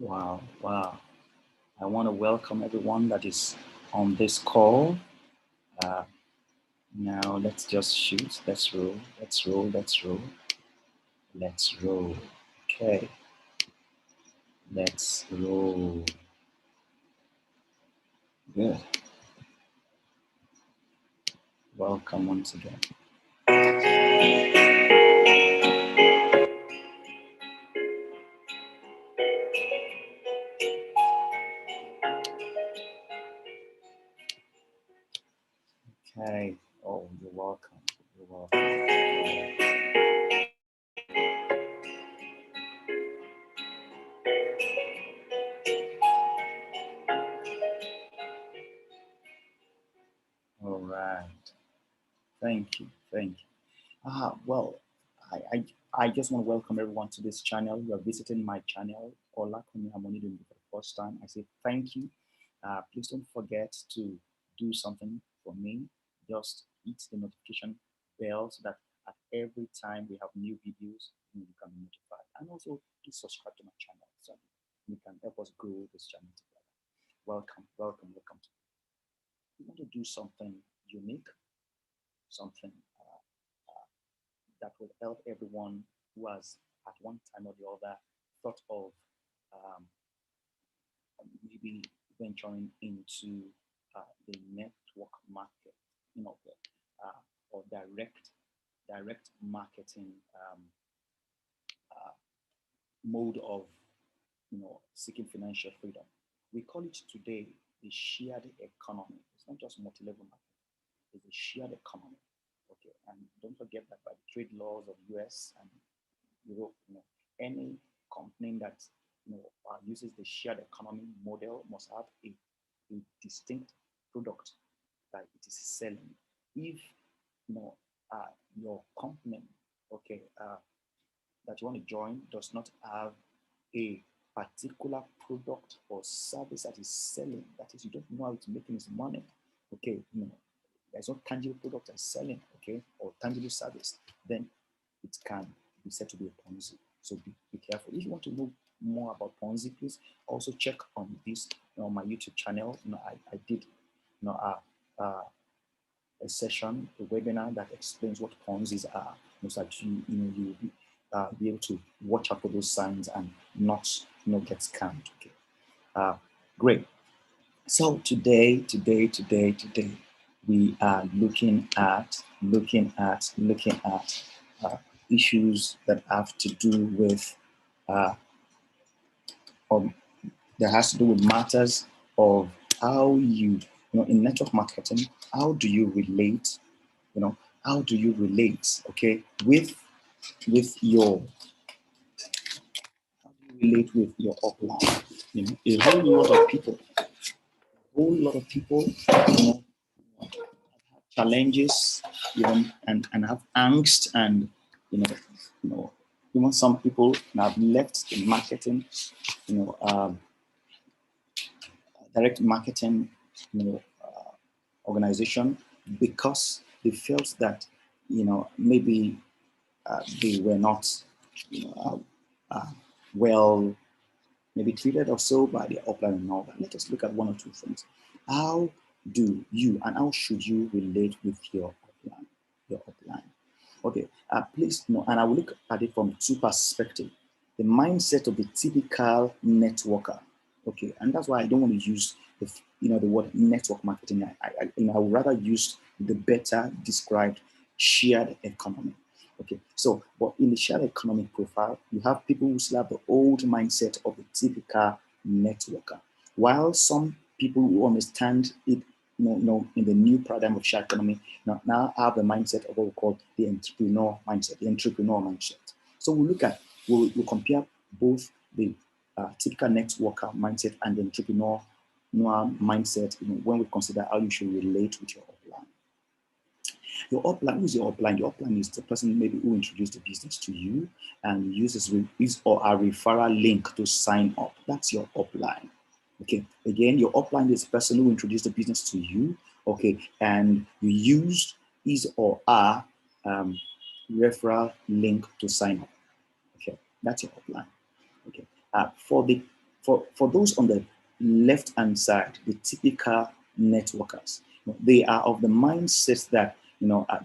Wow, wow. I want to welcome everyone that is on this call. Uh, Now let's just shoot. Let's roll. Let's roll. Let's roll. Let's roll. Okay. Let's roll. Good. Welcome once again. Okay. Oh, you're welcome. You're welcome. All right. Thank you. Thank you. Well, I just want to welcome everyone to this channel. You are visiting my channel, Olakuni Hamonidun, for the first time. I say thank you. Please don't forget to do something for me. Just hit the notification bell so that at every time we have new videos, you can be notified. And also, please subscribe to my channel so you can help us grow this channel together. Welcome, welcome, welcome. We want to do something unique, something that will help everyone who has at one time or the other thought of um, maybe venturing into the network market, uh, or direct marketing uh, mode of seeking financial freedom. We call it today the shared economy. It's not just multi-level market; it's a shared economy. Okay, and don't forget that by the trade laws of US and Europe, any company that uses the shared economy model must have a distinct product that it is selling. If your company, okay, that you want to join does not have a particular product or service that is selling, that is, you don't know how it's making its money, okay, there's no tangible product that's selling, okay, or tangible service, then it can be said to be a Ponzi. So be careful. If you want to know more about Ponzi, please also check on this on my YouTube channel. I did a session, a webinar that explains what Ponzi's are, so that you will be able to watch out for those signs and not get scammed. Okay, great. So today, we are looking at issues that have to do with that has to do with matters of how in network marketing, how do you relate, okay, with your upline. A whole lot of people, have challenges, and have angst, and you know, you know, even some people have left the marketing, direct marketing, organization because they felt that, maybe they were not, well, maybe treated or so by the upline and all that. Let us look at one or two things. How do you and how should you relate with your upline? Okay, please, and I will look at it from two perspectives. The mindset of the typical networker. Okay, and that's why I don't want to use the word network marketing. I would rather use the better described shared economy. Okay, so but in the shared economy profile, you have people who still have the old mindset of the typical networker, while some people who understand it, in the new paradigm of shared economy, now have the mindset of what we call the entrepreneur mindset. So we'll compare both the typical networker mindset and the entrepreneur mindset, when we consider how you should relate with your upline. Your upline, who's your upline? Your upline is the person maybe who introduced the business to you and uses his or a referral link to sign up. That's your upline. Okay. Again, your upline is the person who introduced the business to you. Okay, and you used his or her referral link to sign up. Okay, that's your upline. Okay. For the for those on the left-hand side, the typical networkers, they are of the mindset that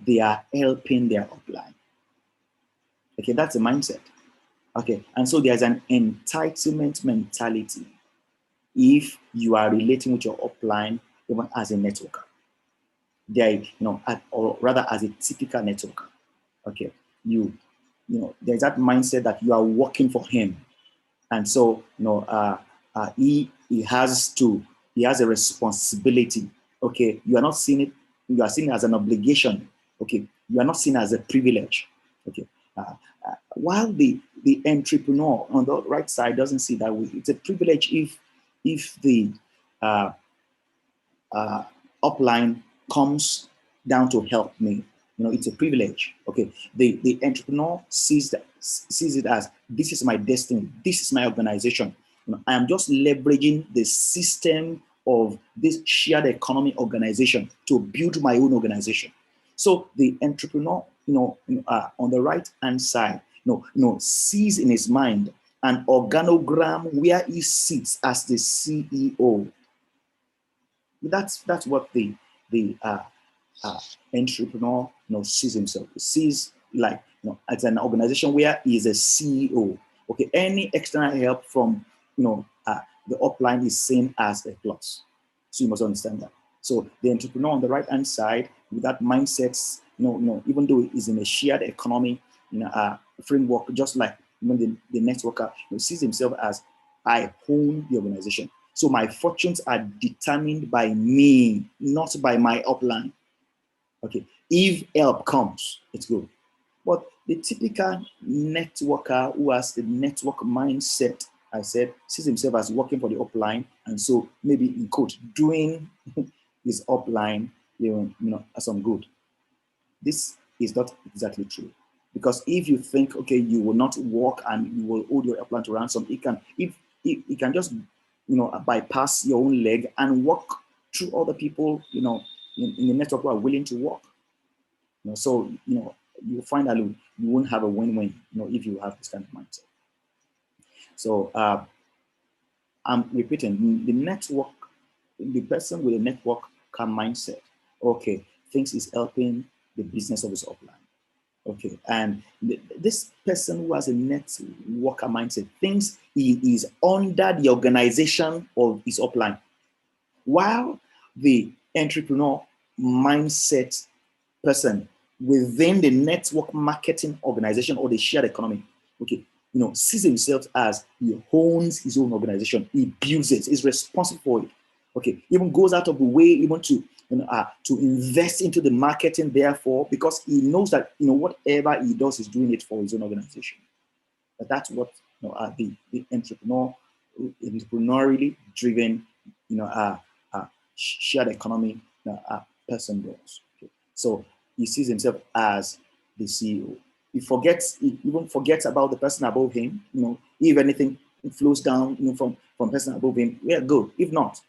they are helping their upline. Okay, that's the mindset. Okay, and so there's an entitlement mentality if you are relating with your upline even as a networker. Or rather as a typical networker. Okay, there's that mindset that you are working for him, and so he has a responsibility. Okay, you are not seeing it. You are seeing it as an obligation. Okay, you are not seen as a privilege. Okay, while the entrepreneur on the right side doesn't see that way. It's a privilege if the upline comes down to help me. It's a privilege. Okay, the entrepreneur sees it as, this is my destiny, this is my organization. I am just leveraging the system of this shared economy organization to build my own organization. So the entrepreneur, on the right hand side, sees in his mind an organogram where he sits as the CEO. That's what the entrepreneur sees himself. He sees like as an organization where he is a CEO. Okay, any external help from the upline is seen as a plus. So you must understand that. So the entrepreneur on the right hand side with that mindset, even though he's in a shared economy framework, just like the networker sees himself as, I own the organization. So my fortunes are determined by me, not by my upline. Okay, if help comes, it's good. But the typical networker who has the network mindset, I said, sees himself as working for the upline, and so maybe in quote doing his upline, some good. This is not exactly true, because if you think, okay, you will not work and you will hold your upline to ransom, it can just bypass your own leg and work through other people in the network who are willing to work. So you'll find that you won't have a win-win if you have this kind of mindset. So I'm repeating, the person with a network mindset, okay, thinks is helping the business of his upline. Okay, and this person who has a networker mindset thinks he is under the organization of his upline, while the entrepreneur mindset person within the network marketing organization or the shared economy, okay, sees himself as he owns his own organization, he builds it, is responsible for it. Okay, even goes out of the way even to invest into the marketing, therefore, because he knows that whatever he does is doing it for his own organization. But that's what the entrepreneurially driven shared economy person does. Okay. So he sees himself as the CEO. He even forgets about the person above him. If anything flows down from person above him, yeah, good. If not,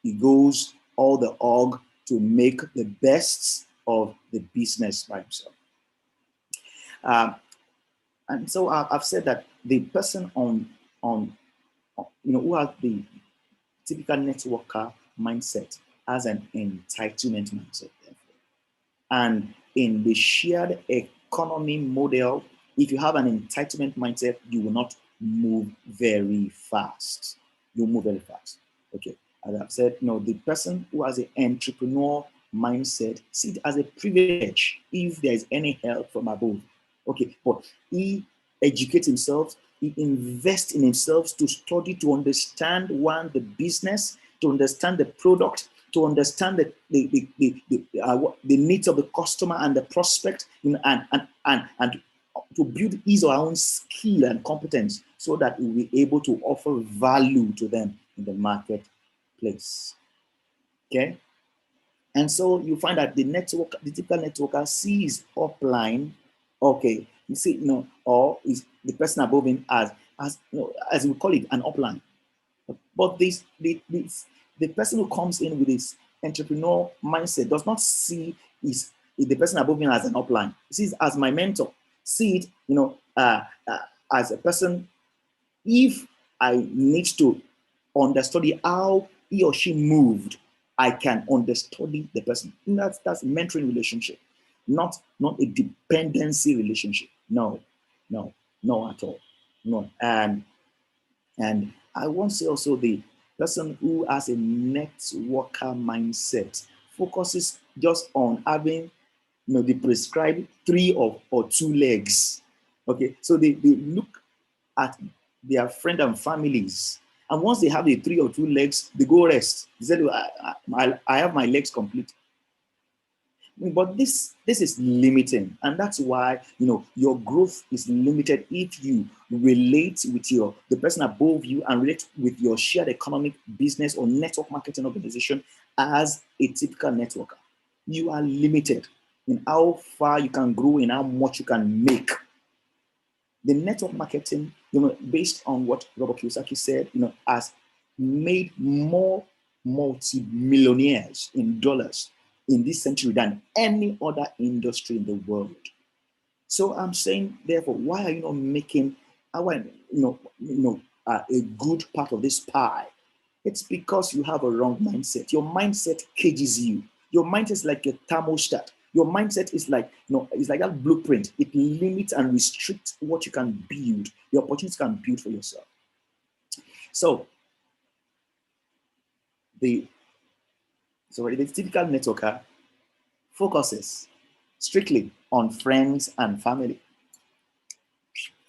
he goes all the org to make the best of the business by himself. And so I've said that the person who has the typical networker mindset has an entitlement mindset. And in the shared economy model, if you have an entitlement mindset, you will not move very fast. You'll move very fast. Okay. As I've said, the person who has an entrepreneur mindset sees it as a privilege if there is any help from above. Okay, but he educates himself, he invests in himself to study, to understand the business, to understand the product, to understand the needs of the customer and the prospect, and to build his or her own skill and competence so that he will be able to offer value to them in the marketplace. Okay? And so you find that the typical networker sees upline, okay, you see, or is the person above him as we call it, an upline. But the person who comes in with his entrepreneur mindset does not see the person above him as an upline. He sees as my mentor. See it, as a person. If I need to understudy how he or she moved. I can understudy the person. And that's a mentoring relationship, not a dependency relationship. No, no, no at all. No. And I want to say also the person who has a networker mindset focuses just on having the prescribed three or two legs. Okay, so they look at their friend and families, and once they have the three or two legs, they go rest. They say, I have my legs complete. But this is limiting, and that's why your growth is limited if you relate with the person above you and relate with your shared economic business or network marketing organization as a typical networker. You are limited in how far you can grow and how much you can make. The network marketing, based on what Robert Kiyosaki said, has made more multi-millionaires in dollars in this century than any other industry in the world. So I'm saying, therefore, why are you not making a good part of this pie? It's because you have a wrong mindset. Your mindset cages you. Your mindset is like a thermostat. Your mindset is like, it's like that blueprint. It limits and restricts what you can build, the opportunities you can build for yourself. So the typical networker focuses strictly on friends and family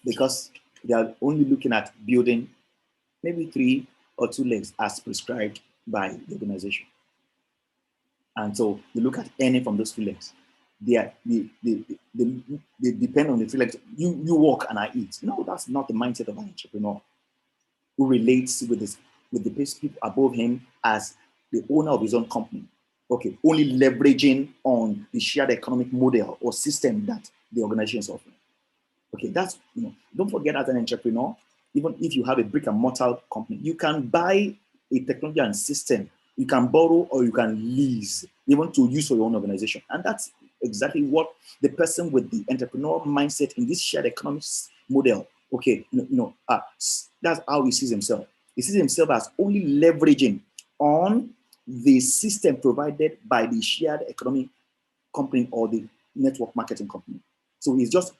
because they are only looking at building maybe three or two legs as prescribed by the organization. And so they look at any from those three legs. They depend on the three legs. You walk and I eat. No, that's not the mindset of an entrepreneur who relates with the people above him as the owner of his own company. Okay, only leveraging on the shared economic model or system that the organization is offering. Okay, that's, don't forget, as an entrepreneur, even if you have a brick and mortar company, you can buy a technology and system, you can borrow or you can lease, even to use for your own organization. And that's exactly what the person with the entrepreneur mindset in this shared economics model, okay, that's how he sees himself. He sees himself as only leveraging on the system provided by the shared economic company or the network marketing company. So he's just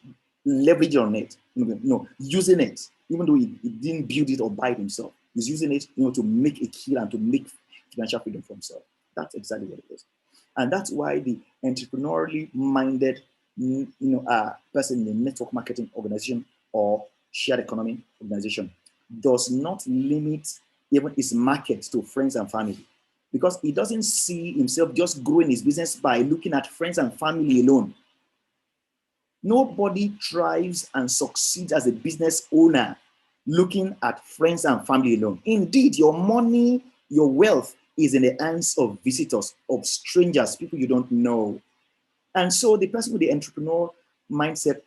leveraging on it, using it, even though he didn't build it or buy it himself. He's using it, to make a kill and to make financial freedom for himself. That's exactly what it is. And that's why the entrepreneurially minded, person in the network marketing organization or shared economy organization does not limit even his market to friends and family, because he doesn't see himself just growing his business by looking at friends and family alone. Nobody thrives and succeeds as a business owner looking at friends and family alone. Indeed, your money, your wealth is in the hands of visitors, of strangers, people you don't know. And so the person with the entrepreneur mindset,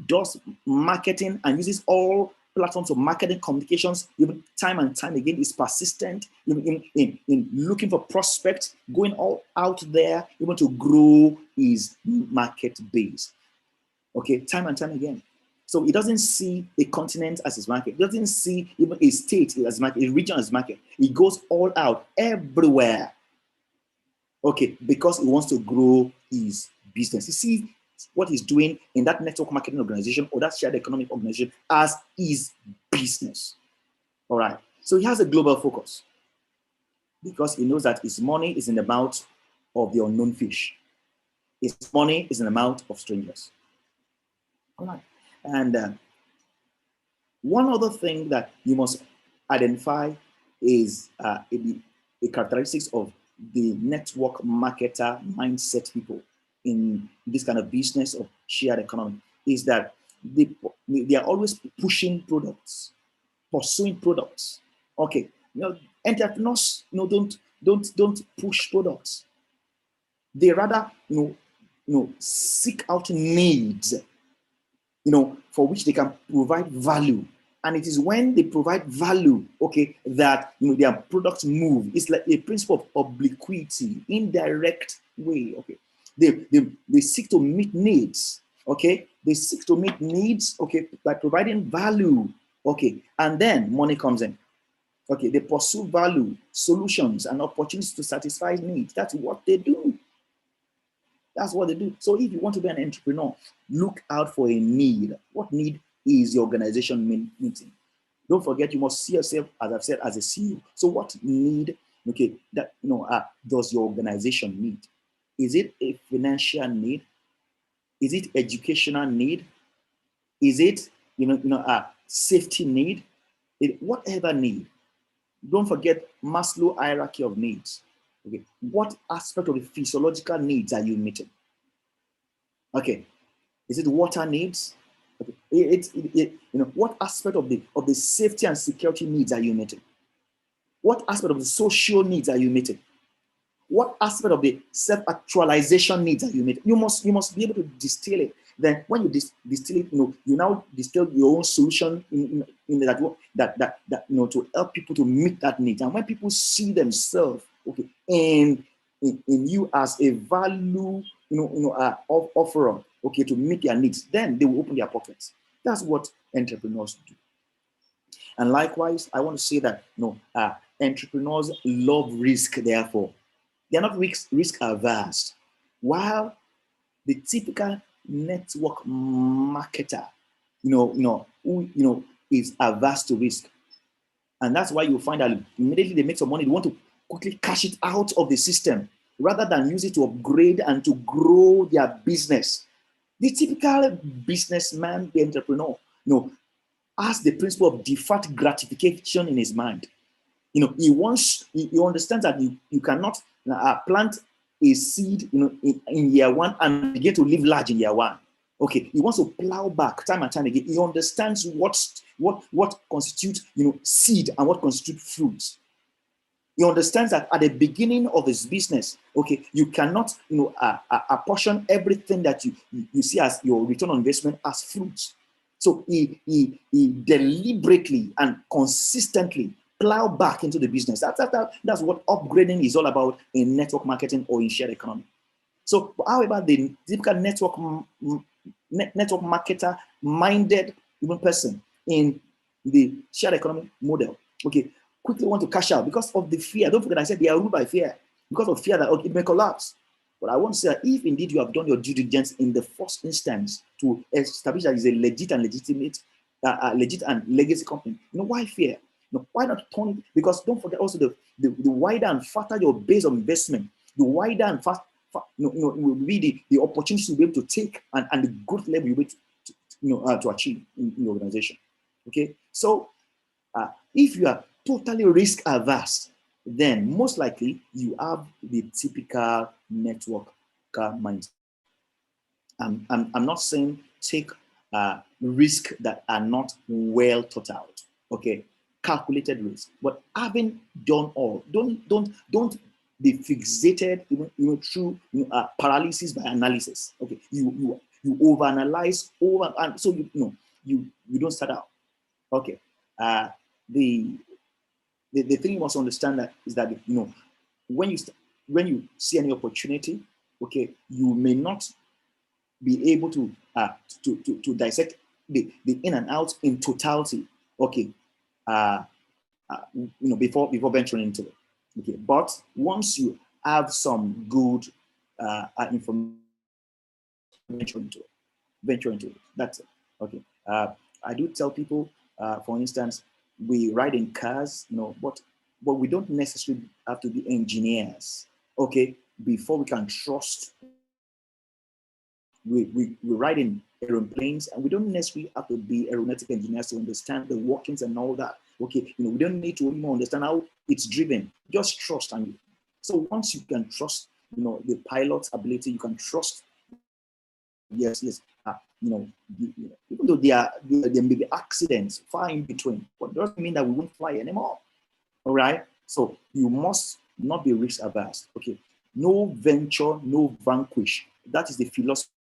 does marketing and uses all platforms of marketing communications, even time and time again, is persistent in looking for prospects, going all out there, even to grow his market base. Okay, time and time again. So he doesn't see a continent as his market. He doesn't see even a state as market, a region as market. He goes all out everywhere. Okay, because he wants to grow his business. You see what he's doing in that network marketing organization or that shared economic organization as his business. All right. So he has a global focus because he knows that his money is in the mouth of the unknown fish. His money is in the mouth of strangers. All right. And one other thing that you must identify is a characteristics of the network marketer mindset people in this kind of business of shared economy is that they are always pushing products, pursuing products. Okay, entrepreneurs, don't push products. They rather, seek out needs, for which they can provide value. And it is when they provide value, okay, that their products move. It's like a principle of obliquity, indirect way. Okay, they seek to meet needs. Okay, they seek to meet needs. Okay, by providing value. Okay, and then money comes in. Okay, they pursue value, solutions, and opportunities to satisfy needs. That's what they do. That's what they do. So if you want to be an entrepreneur, look out for a need. What need is your organization meeting? Don't forget, you must see yourself, as I've said, as a CEO. So what need, okay, that does your organization need? Is it a financial need? Is it educational need? Is it a safety need? Whatever need. Don't forget Maslow hierarchy of needs. Okay, what aspect of the physiological needs are you meeting? Okay, is it water needs? Okay, what aspect of the safety and security needs are you meeting? What aspect of the social needs are you meeting? What aspect of the self-actualization needs are you meeting? You must be able to distill it. Then when you distill it, you now distill your own solution in to help people to meet that need. And when people see themselves, okay, in you as a value, offerer, okay, to meet their needs, then they will open their pockets. That's what entrepreneurs do. And likewise, I want to say that entrepreneurs love risk, therefore. They're not risk averse. While the typical network marketer, who is averse to risk. And that's why you find that immediately they make some money, they want to quickly cash it out of the system rather than use it to upgrade and to grow their business. The typical businessman, the entrepreneur, has the principle of deferred gratification in his mind. He understands that you cannot plant a seed, in year one and begin to live large in year one. Okay, he wants to plow back time and time again. He understands what constitutes, seed and what constitutes fruits. He understands that at the beginning of his business, okay, you cannot, apportion everything that you see as your return on investment as fruits. So he deliberately and consistently plow back into the business. That's what upgrading is all about in network marketing or in shared economy. So, however, the typical network marketer minded person in the shared economy model, okay, quickly want to cash out because of the fear. Don't forget, I said they are ruled by fear because of fear that it may collapse. But I want to say that if indeed you have done your due diligence in the first instance to establish that it's a legit and legitimate, legit and legacy company, why fear? Why not turn it? Because don't forget also the wider and fatter your base of investment, the wider and faster will be the opportunity to be able to take and the growth level you'll be to achieve in the organization. Okay, so if you are totally risk averse, then most likely you have the typical network mindset. I'm not saying take risk that are not well thought out. Okay, calculated risk, but having done all, don't be fixated even through paralysis by analysis. Okay, you overanalyze and so you don't start out. Okay, the thing you must understand that is that when you see any opportunity, okay, you may not be able to dissect the in and out in totality. Okay, before venturing into it. Okay, but once you have some good information, venture into it. That's it. Okay. I do tell people, for instance, we ride in cars, but we don't necessarily have to be engineers. Okay, before we can trust. We ride in aeroplanes, and we don't necessarily have to be aeronautic engineers to understand the workings and all that. Okay, we don't need to even understand how it's driven. Just trust, and so once you can trust, the pilot's ability, you can trust. Yes, even though there may be accidents far in between, but it doesn't mean that we won't fly anymore. All right. So you must not be risk averse. Okay. No venture, no vanquish. That is the philosophy